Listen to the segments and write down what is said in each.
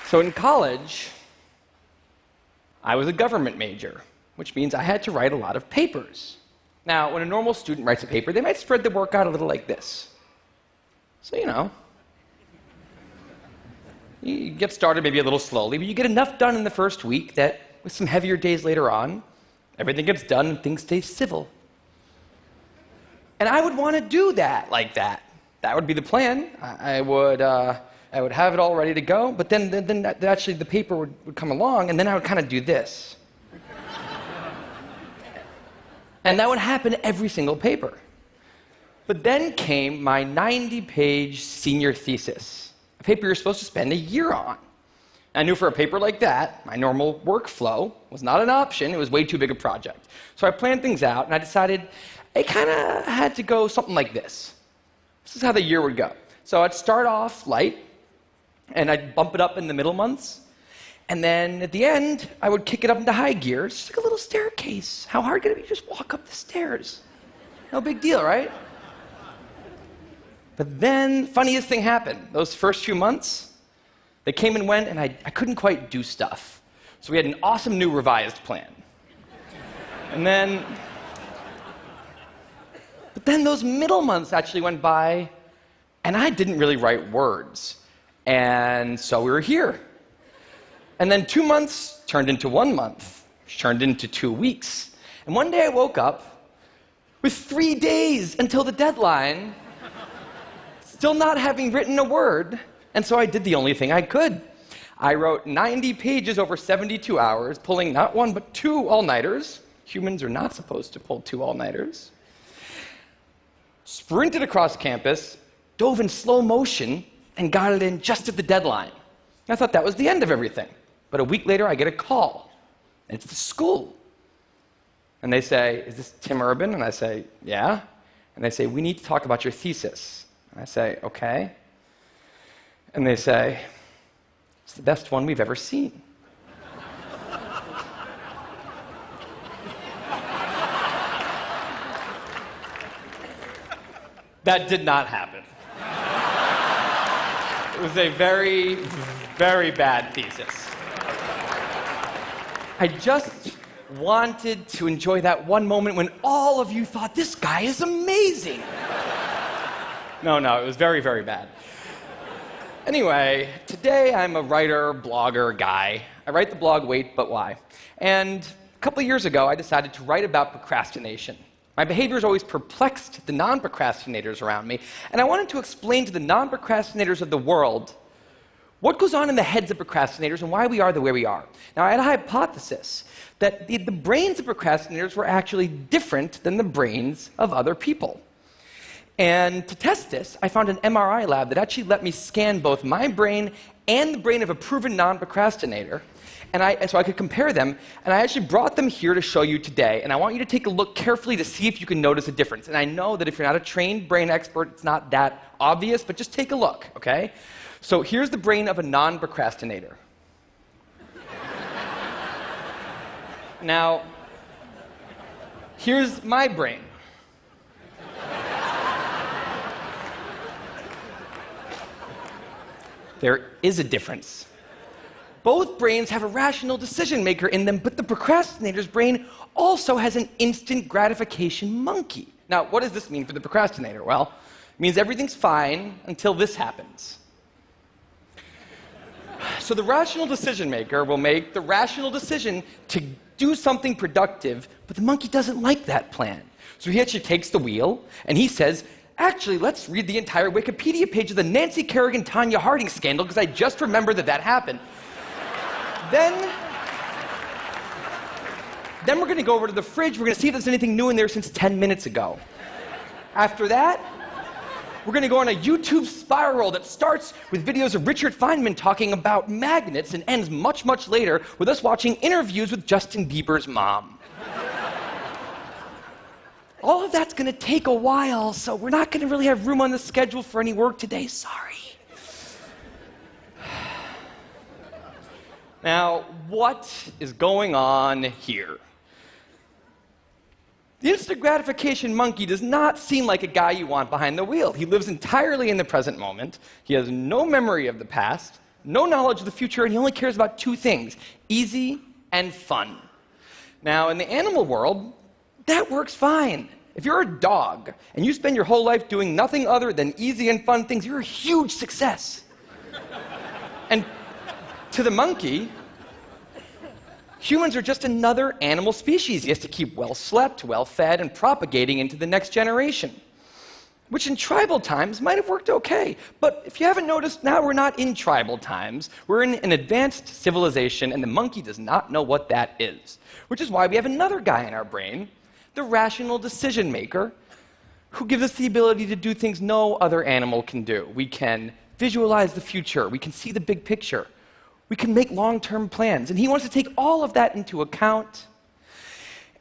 So in college, I was a government major, which means I had to write a lot of papers. Now, when a normal student writes a paper, they might spread the work out a little like this. So, you get started maybe a little slowly, but you get enough done in the first week that with some heavier days later on, everything gets done and things stay civil. And I would want to do that like that. That would be the plan. I would have it all ready to go, but then actually the paper would come along, and then I would kind of do this. And that would happen every single paper. But then came my 90-page senior thesis, a paper you're supposed to spend a year on. I knew for a paper like that, my normal workflow was not an option. It was way too big a project. So I planned things out, and I decided it kind of had to go something like this. This is how the year would go. So I'd start off light, and I'd bump it up in the middle months. And then at the end, I would kick it up into high gear. It's just like a little staircase. How hard could it be to just walk up the stairs? No big deal, right? But then, funniest thing happened. Those first few months, they came and went, and I couldn't quite do stuff. So we had an awesome new revised plan. But then those middle months actually went by, and I didn't really write words. And so we were here. And then 2 months turned into 1 month, which turned into 2 weeks. And one day I woke up with 3 days until the deadline, still not having written a word, and so I did the only thing I could. I wrote 90 pages over 72 hours, pulling not one but 2 all-nighters. Humans are not supposed to pull 2 all-nighters. Sprinted across campus, dove in slow motion, and got it in just at the deadline. I thought that was the end of everything. But a week later, I get a call. And it's the school. And they say, "Is this Tim Urban?" And I say, "Yeah." And they say, "We need to talk about your thesis." And I say, "Okay." And they say, "It's the best one we've ever seen." That did not happen. It was a very, very bad thesis. I just wanted to enjoy that one moment when all of you thought, "This guy is amazing." No, it was very, very bad. Anyway, today I'm a writer, blogger guy. I write the blog Wait, But Why? And a couple of years ago, I decided to write about procrastination. My behavior has always perplexed the non-procrastinators around me, and I wanted to explain to the non-procrastinators of the world what goes on in the heads of procrastinators and why we are the way we are. Now, I had a hypothesis that the brains of procrastinators were actually different than the brains of other people. And to test this, I found an MRI lab that actually let me scan both my brain and the brain of a proven non-procrastinator, so I could compare them, and I actually brought them here to show you today, and I want you to take a look carefully to see if you can notice a difference. And I know that if you're not a trained brain expert, it's not that obvious, but just take a look, okay? So here's the brain of a non-procrastinator. Now, here's my brain. There is a difference. Both brains have a rational decision maker in them, but the procrastinator's brain also has an instant gratification monkey. Now, what does this mean for the procrastinator? Well, it means everything's fine until this happens. So the rational decision maker will make the rational decision to do something productive, but the monkey doesn't like that plan. So he actually takes the wheel, and he says, "Actually, let's read the entire Wikipedia page of the Nancy Kerrigan-Tanya Harding scandal, because I just remembered that happened." Then we're going to go over to the fridge. We're going to see if there's anything new in there since 10 minutes ago. After that, we're going to go on a YouTube spiral that starts with videos of Richard Feynman talking about magnets and ends much, much later with us watching interviews with Justin Bieber's mom. All of that's going to take a while, so we're not going to really have room on the schedule for any work today. Sorry. Now, what is going on here? The instant gratification monkey does not seem like a guy you want behind the wheel. He lives entirely in the present moment. He has no memory of the past, no knowledge of the future, and he only cares about two things: easy and fun. Now, in the animal world, that works fine. If you're a dog and you spend your whole life doing nothing other than easy and fun things, you're a huge success. And to the monkey, humans are just another animal species he has to keep well slept, well fed, and propagating into the next generation, which in tribal times might have worked okay. But if you haven't noticed, now we're not in tribal times. We're in an advanced civilization, and the monkey does not know what that is, which is why we have another guy in our brain, the rational decision maker, who gives us the ability to do things no other animal can do. We can visualize the future. We can see the big picture. We can make long-term plans. And he wants to take all of that into account,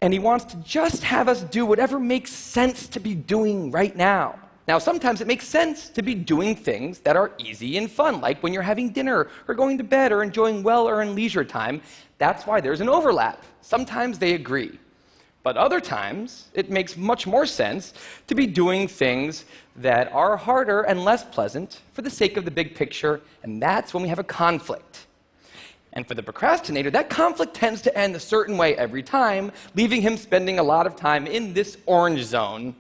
and he wants to just have us do whatever makes sense to be doing right now. Now, sometimes it makes sense to be doing things that are easy and fun, like when you're having dinner or going to bed or enjoying well-earned leisure time. That's why there's an overlap. Sometimes they agree. But other times, it makes much more sense to be doing things that are harder and less pleasant for the sake of the big picture, and that's when we have a conflict. And for the procrastinator, that conflict tends to end a certain way every time, leaving him spending a lot of time in this orange zone,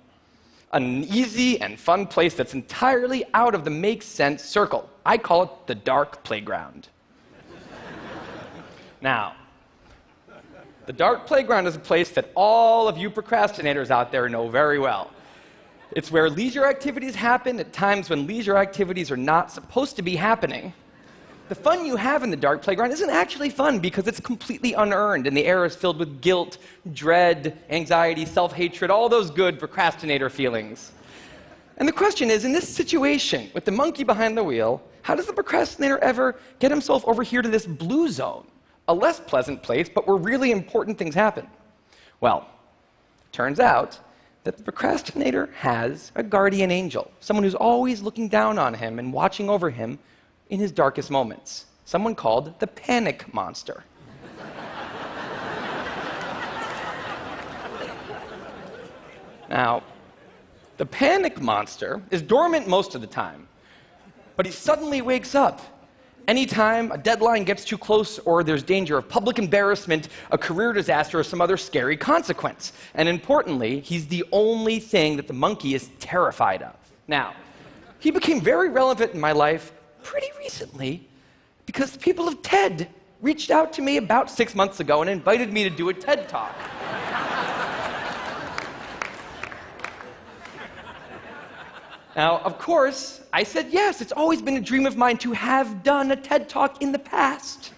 an easy and fun place that's entirely out of the makes sense circle. I call it the dark playground. Now, the dark playground is a place that all of you procrastinators out there know very well. It's where leisure activities happen at times when leisure activities are not supposed to be happening. The fun you have in the dark playground isn't actually fun because it's completely unearned, and the air is filled with guilt, dread, anxiety, self-hatred, all those good procrastinator feelings. And the question is, in this situation, with the monkey behind the wheel, how does the procrastinator ever get himself over here to this blue zone? A less pleasant place, but where really important things happen. Well, it turns out that the procrastinator has a guardian angel, someone who's always looking down on him and watching over him in his darkest moments, someone called the panic monster. Now, the panic monster is dormant most of the time, but he suddenly wakes up anytime a deadline gets too close or there's danger of public embarrassment, a career disaster, or some other scary consequence. And importantly, he's the only thing that the monkey is terrified of. Now, he became very relevant in my life pretty recently because the people of TED reached out to me about 6 months ago and invited me to do a TED Talk. Now, of course, I said yes. It's always been a dream of mine to have done a TED Talk in the past.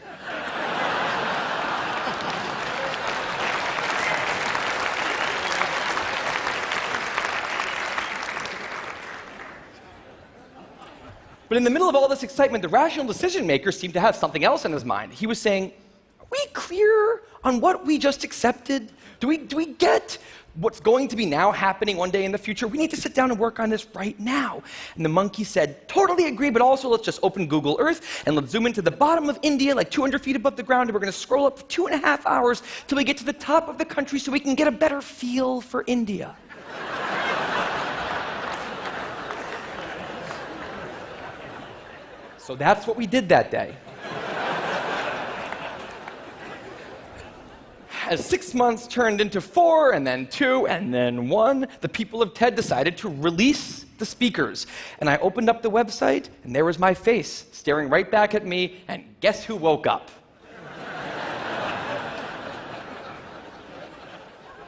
But in the middle of all this excitement, the rational decision maker seemed to have something else in his mind. He was saying, are we clear on what we just accepted? Do we get what's going to be now happening one day in the future? We need to sit down and work on this right now. And the monkey said, totally agree, but also let's just open Google Earth and let's zoom into the bottom of India, like 200 feet above the ground, and we're going to scroll up for 2.5 hours till we get to the top of the country so we can get a better feel for India. So that's what we did that day. As 6 months turned into 4, and then 2, and then 1, the people of TED decided to release the speakers. And I opened up the website, and there was my face staring right back at me, and guess who woke up?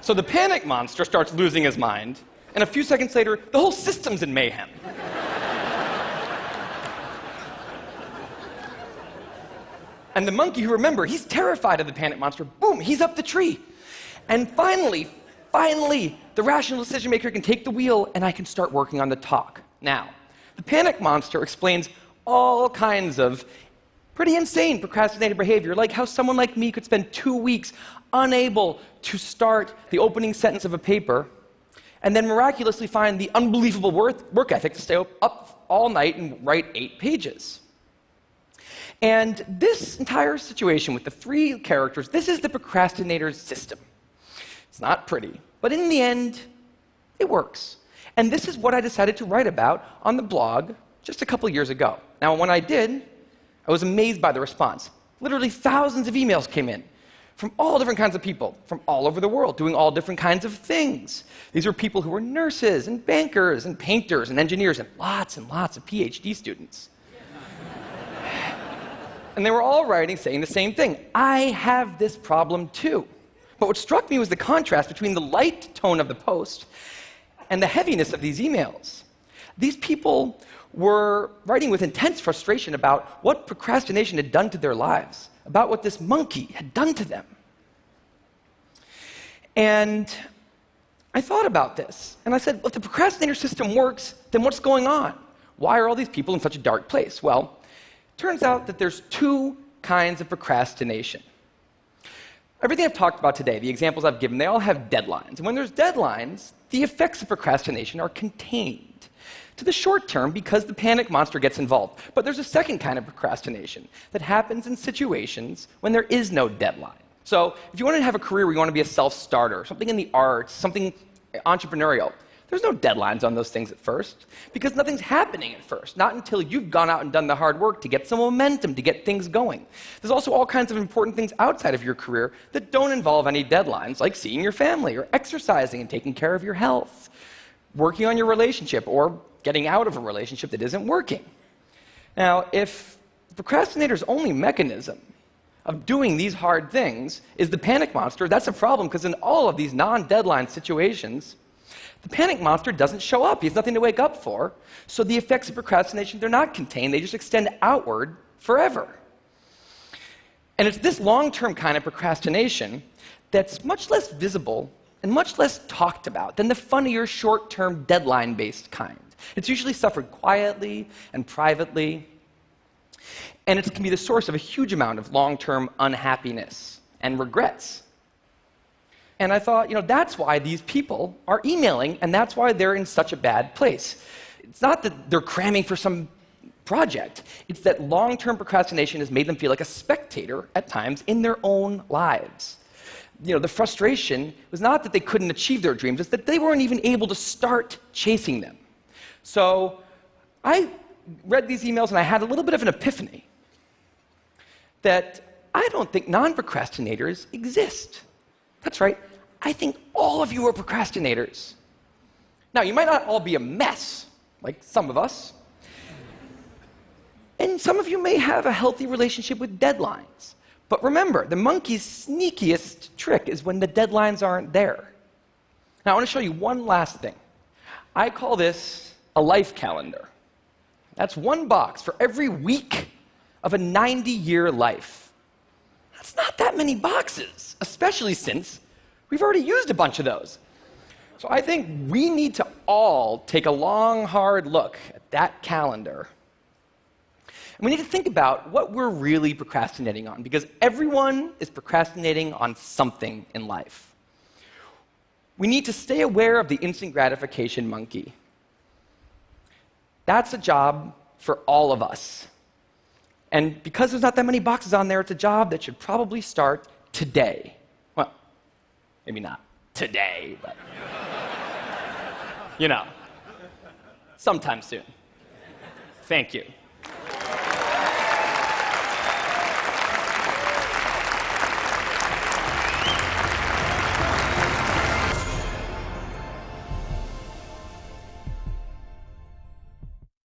So the panic monster starts losing his mind, and a few seconds later, the whole system's in mayhem. And the monkey, who, remember, he's terrified of the panic monster, boom, he's up the tree. And finally, the rational decision maker can take the wheel and I can start working on the talk. Now, the panic monster explains all kinds of pretty insane procrastinating behavior, like how someone like me could spend 2 weeks unable to start the opening sentence of a paper and then miraculously find the unbelievable work ethic to stay up all night and write 8 pages. And this entire situation with the 3 characters, this is the procrastinator's system. It's not pretty, but in the end, it works. And this is what I decided to write about on the blog just a couple years ago. Now, when I did, I was amazed by the response. Literally thousands of emails came in from all different kinds of people, from all over the world, doing all different kinds of things. These were people who were nurses and bankers and painters and engineers and lots of PhD students. And they were all writing saying the same thing. I have this problem too. But what struck me was the contrast between the light tone of the post and the heaviness of these emails. These people were writing with intense frustration about what procrastination had done to their lives, about what this monkey had done to them. And I thought about this, and I said, well, if the procrastinator system works, then what's going on? Why are all these people in such a dark place? Well, it turns out that there's two kinds of procrastination. Everything I've talked about today, the examples I've given, they all have deadlines. And when there's deadlines, the effects of procrastination are contained to the short term because the panic monster gets involved. But there's a second kind of procrastination that happens in situations when there is no deadline. So if you want to have a career where you want to be a self-starter, something in the arts, something entrepreneurial, there's no deadlines on those things at first because nothing's happening at first, not until you've gone out and done the hard work to get some momentum, to get things going. There's also all kinds of important things outside of your career that don't involve any deadlines, like seeing your family or exercising and taking care of your health, working on your relationship, or getting out of a relationship that isn't working. Now, if the procrastinator's only mechanism of doing these hard things is the panic monster, that's a problem because in all of these non-deadline situations, the panic monster doesn't show up. He has nothing to wake up for. So the effects of procrastination, they're not contained. They just extend outward forever. And it's this long-term kind of procrastination that's much less visible and much less talked about than the funnier, short-term, deadline-based kind. It's usually suffered quietly and privately, and it can be the source of a huge amount of long-term unhappiness and regrets. And I thought, that's why these people are emailing, and that's why they're in such a bad place. It's not that they're cramming for some project. It's that long-term procrastination has made them feel like a spectator at times in their own lives. The frustration was not that they couldn't achieve their dreams, it's that they weren't even able to start chasing them. So I read these emails and I had a little bit of an epiphany that I don't think non-procrastinators exist. That's right. I think all of you are procrastinators. Now, you might not all be a mess, like some of us. And some of you may have a healthy relationship with deadlines. But remember, the monkey's sneakiest trick is when the deadlines aren't there. Now, I want to show you one last thing. I call this a life calendar. That's one box for every week of a 90-year life. That's not that many boxes, especially since we've already used a bunch of those. So I think we need to all take a long, hard look at that calendar. And we need to think about what we're really procrastinating on, because everyone is procrastinating on something in life. We need to stay aware of the instant gratification monkey. That's a job for all of us. And because there's not that many boxes on there, it's a job that should probably start today. Well, maybe not today, but sometime soon. Thank you.